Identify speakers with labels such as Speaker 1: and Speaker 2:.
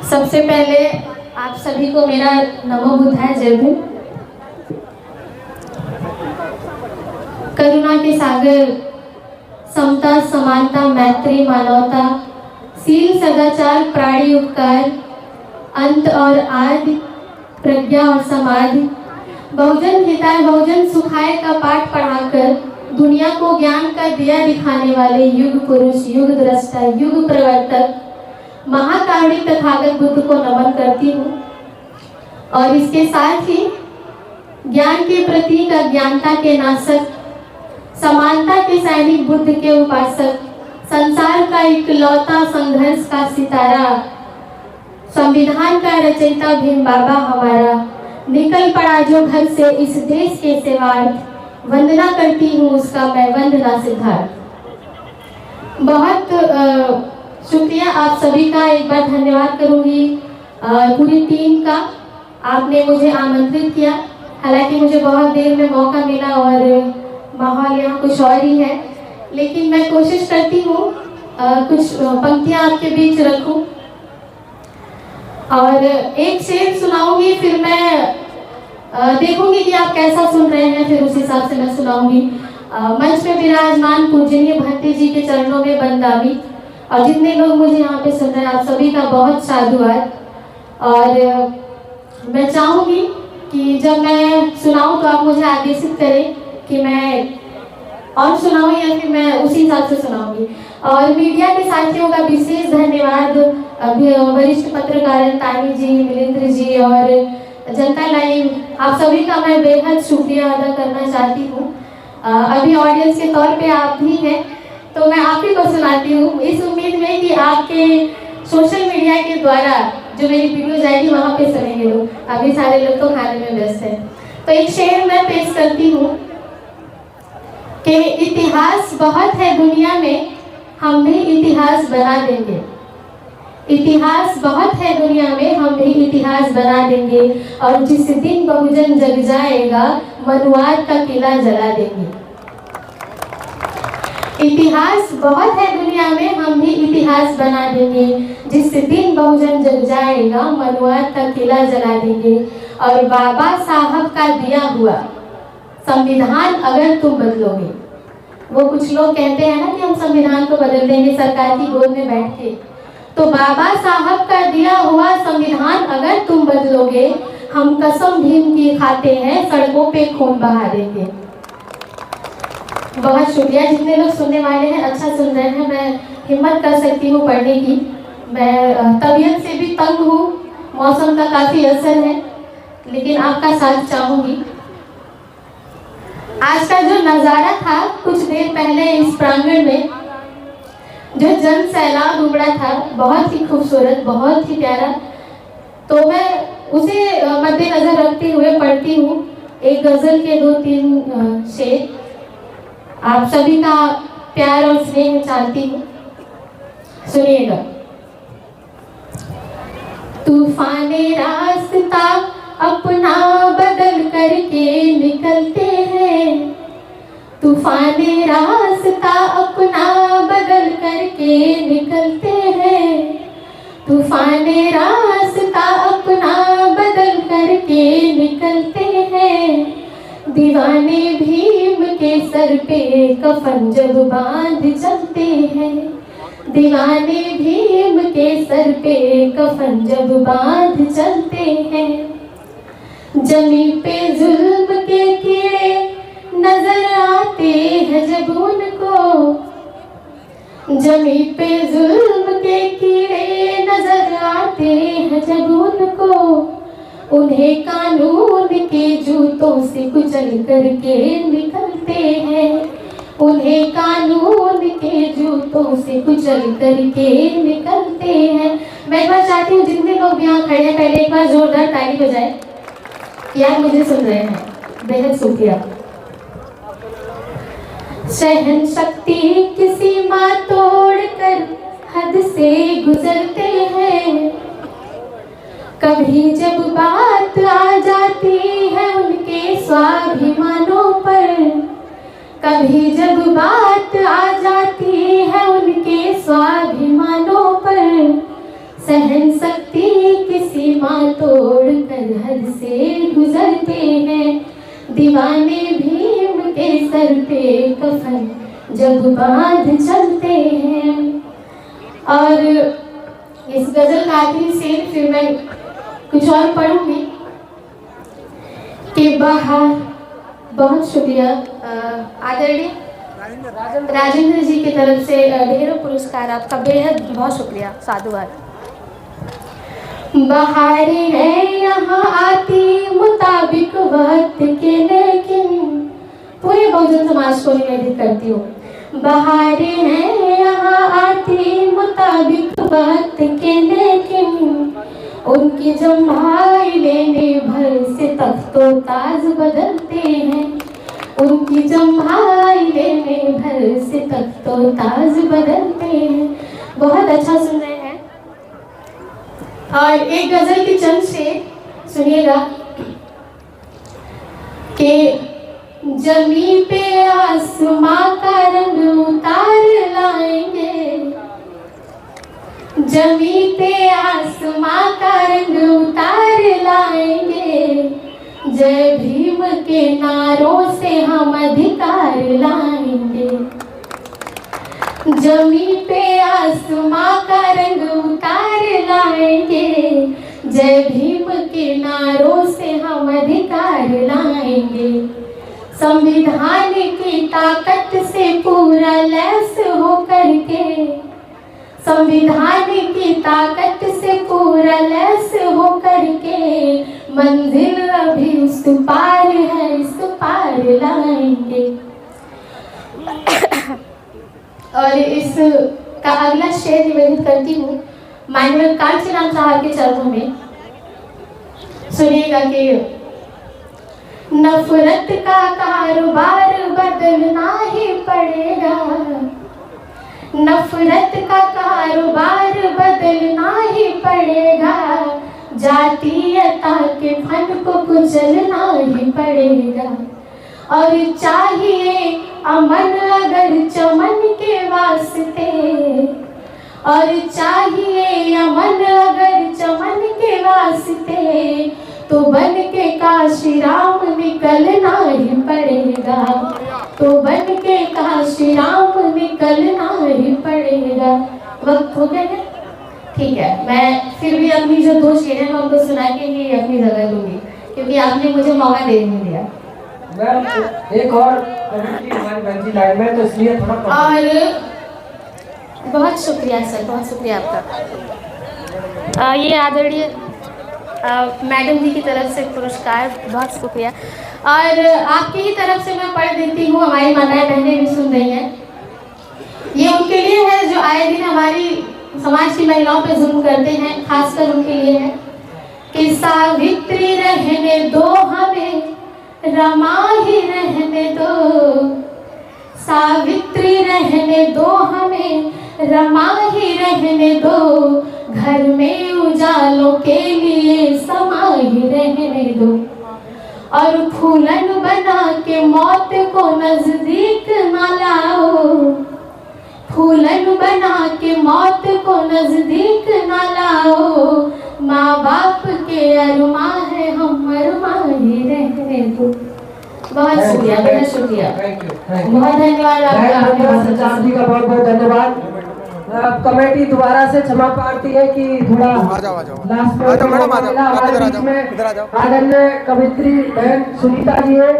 Speaker 1: सबसे पहले आप सभी को मेरा नमो बुद्धाय जय भीम। करुणा के सागर, समता, समानता, मैत्री, मानवता, शील, सदाचार, प्राणी उपकार, अंत और आदि, प्रज्ञा और समाधि, बहुजन हिताय बहुजन सुखाय का पाठ पढ़ाकर दुनिया को ज्ञान का दिया दिखाने वाले युग पुरुष, युग दृष्टा, युग प्रवर्तक, महाकारुणिक तथागत बुद्ध को नमन करती हूँ। और इसके साथ ही ज्ञान के प्रतीक, अज्ञानता के नाशक, समानता के सैनिक, बुद्ध के उपासक, संसार का इकलौता संघर्ष का सितारा, संविधान का रचयिता भीम बाबा हमारा, निकल पड़ा जो घर से इस देश के सेवार्थ, वंदना करती हूँ उसका मैं वंदना सिद्धार्थ। बहुत शुक्रिया आप सभी का, एक बार धन्यवाद करूँगी पूरी टीम का। आपने मुझे आमंत्रित किया, हालांकि मुझे बहुत देर में मौका मिला और माहौल यहाँ कुछ और ही है, लेकिन मैं कोशिश करती हूँ कुछ पंक्तियाँ आपके बीच रखूँ और एक शेर सुनाऊंगी, फिर मैं देखूंगी कि आप कैसा सुन रहे हैं, फिर उस हिसाब से मैं सुनाऊंगी। मंच में विराजमान पूजनीय भट्टी जी के चरणों में बंदावी, और जितने लोग मुझे यहाँ पे सुन रहे हैं आप सभी का बहुत साधुवाद। और मैं चाहूँगी कि जब मैं सुनाऊँ तो आप मुझे आदेशित करें कि मैं और सुनाऊँ या फिर मैं उसी हिसाब से सुनाऊँगी। और मीडिया के साथियों का विशेष धन्यवाद, वरिष्ठ पत्रकार तानी जी, मिलिंद्र जी और जनता लाइव, आप सभी का मैं बेहद शुक्रिया अदा करना चाहती हूँ। अभी ऑडियंस के तौर पे आप भी हैं, तो मैं आप ही को सुनाती हूँ इस उम्मीद में कि आपके सोशल मीडिया के द्वारा जो मेरी वीडियो जाएगी वहाँ पे सुनेंगे लोग। अभी सारे लोग तो खाने में व्यस्त हैं, तो एक शेर मैं पेश करती हूँ कि इतिहास बहुत है दुनिया में, हम भी इतिहास बना देंगे। इतिहास बहुत है दुनिया में, हम भी इतिहास बना देंगे। और जिस दिन बहुजन जग जाएगा, मनुवाद का किला जला देंगे। इतिहास बहुत है दुनिया में, हम भी इतिहास बना देंगे। जिस दिन बहुजन जग जाएगा, मनुवाद का किला जला देंगे। और बाबा साहब का दिया हुआ संविधान अगर तुम बदलोगे, वो कुछ लोग कहते हैं ना कि हम संविधान को बदल देंगे सरकार की गोद में बैठ के, तो बाबा साहब का दिया हुआ संविधान अगर तुम बदलोगे, हम कसम भीम की खाते हैं, सड़कों पे खून बहा देंगे। बहुत शुक्रिया। जितने लोग सुनने वाले हैं अच्छा सुन रहे हैं, मैं हिम्मत कर सकती हूँ पढ़ने की। मैं तबीयत से भी तंग हूँ, मौसम का काफ़ी असर है, लेकिन आपका साथ चाहूँगी। आज का जो नज़ारा था कुछ देर पहले इस प्रांगण में, जो जन सैलाब उमड़ा था, बहुत ही खूबसूरत, बहुत ही प्यारा, तो मैं उसे मद्देनजर रखते हुए पढ़ती हूँ एक गज़ल के 2-3 शेर। आप सभी का प्यार और स्नेह चाहती हूँ, सुनिएगा। तूफाने रास्ता अपना बदल करके निकलते हैं, तूफाने रास्ता अपना बदल करके निकलते हैं, तूफाने रास्ता अपना बदल करके निकलते हैं। दीवाने भीम के सर पे कफन जब बांध चलते हैं, दीवाने भीम के सर पे कफन जब बांध चलते हैं। जमी पे जुल्म के कीड़े नजर आते हैं जब उनको, जमी पे जुल्म के कीड़े नजर आते हैं जब उनको, उन्हें कानून के जूतों से कुचल करके निकलते हैं, उन्हें कानून के जूतों से कुचल करके निकलते हैं। मैं एक बार चाहती हूँ जितने लोग यहाँ खड़े हैं पहले एक बार जोरदार ताली बजाएं कि आप मुझे सुन रहे हैं। बेहद शुक्रिया। सहन शक्ति की सीमा तोड़कर हद से गुजरते हैं, कभी जब बात आ जाती है उनके स्वाभिमानों पर, कभी जब बात आ जाती है उनके स्वाभिमानों पर, सहन शक्ति की सीमा तोड़ कर हद से गुजरते हैं। दीवाने भीम के सर पे कफन जब बांध चलते हैं। और इस गजल का आखिरी शेर फिर मैं कुछ और पढ़ूंगी कि बाहर। बहुत शुक्रिया आदरणीय राजेंद्र जी की तरफ से ढेरों पुरस्कार, आपका बेहद बहुत शुक्रिया, साधुवाद। बहारें हैं यहाँ आती मुताबिक वक्त के, लेकिन पूरे बहुजन समाज को निवेदित करती हूँ। बहारें हैं यहाँ आती मुताबिक वक्त के, लेकिन उनकी जम्हाई लेने भर से तख्तो ताज बदलते हैं। उनकी जम्हाई लेने भर से तख्तो ताज बदलते हैं। बहुत अच्छा सुन रहे हैं। और एक गजल की चंद शेर सुनिएगा कि जमी पे आसमां का रंग उतार लाएंगे, जमी पे आसमां का रंग उतार लाएंगे। जय भीम के नारों से हम अधिकार लाएंगे। जमी पे आसमां का रंग उतार लाएंगे। जय भीम के नारों से हम अधिकार लाएंगे। संविधान की ताकत से पूरा लैस होकर के, संविधान की ताकत से पूरा लैस होकर के, मंजिल अभी उस पार है, इस पार लाएंगे। और इस का अगला शेर निवेदित करती हूँ माननीय कांचीराम साहब के चरणों में। सुनिएगा कि नफरत का कारोबार बदलना ही पड़ेगा, नफरत का कारोबार बदलना ही पड़ेगा। जातीयता के फन को कुचलना ही पड़ेगा। और चाहिए अमन अगर चमन के वास्ते, और चाहिए अमन अगर चमन के वास्ते, तो बन के काशी राम निकलना ही पड़ेगा। तो बन के काशी राम निकलना ही पड़ेगा। वक्त हो गया है, ठीक है। मैं फिर भी अपनी जो दो शेर हैं मैं उनको सुना के ही अपनी जगह दूंगी, क्योंकि आपने मुझे मौका दे नहीं दिया।
Speaker 2: एक और हमारी बंजी लाइन में, तो इसलिए थोड़ा
Speaker 1: और बहुत शुक्रिया सर, बहुत शुक्रिया आपका। ये आदरणीय मैडम जी की तरफ से पुरस्कार, बहुत शुक्रिया। और आपकी ही तरफ से मैं पढ़ देती हूँ, हमारी माताएं बहनें भी सुन रही हैं। ये उनके लिए है जो आए दिन हमारी समाज की महिलाओं पे जुल्म करते हैं, खासकर उनके लिए है कि सावित्री रहने दो हमें, रमा ही रहने दो। सावित्री रहने दो हमें, रमा ही रहने दो। घर में उजालों के लिए समा ही रहने दो। और फूलन बना के मौत को नजदीक न लाओ, फूलन बना के मौत को नजदीक न लाओ। माँ बाप के अरमा है, हम अरमा ही रहने दो। बहुत शुक्रिया, बहुत शुक्रिया, बहुत धन्यवाद आपका।
Speaker 2: जी का बहुत बहुत धन्यवाद। कमेटी दोबारा से क्षमा प्रार्थी है कि थोड़ा लास्ट में आदरणीय कवित्री बहन सुनीता जी है।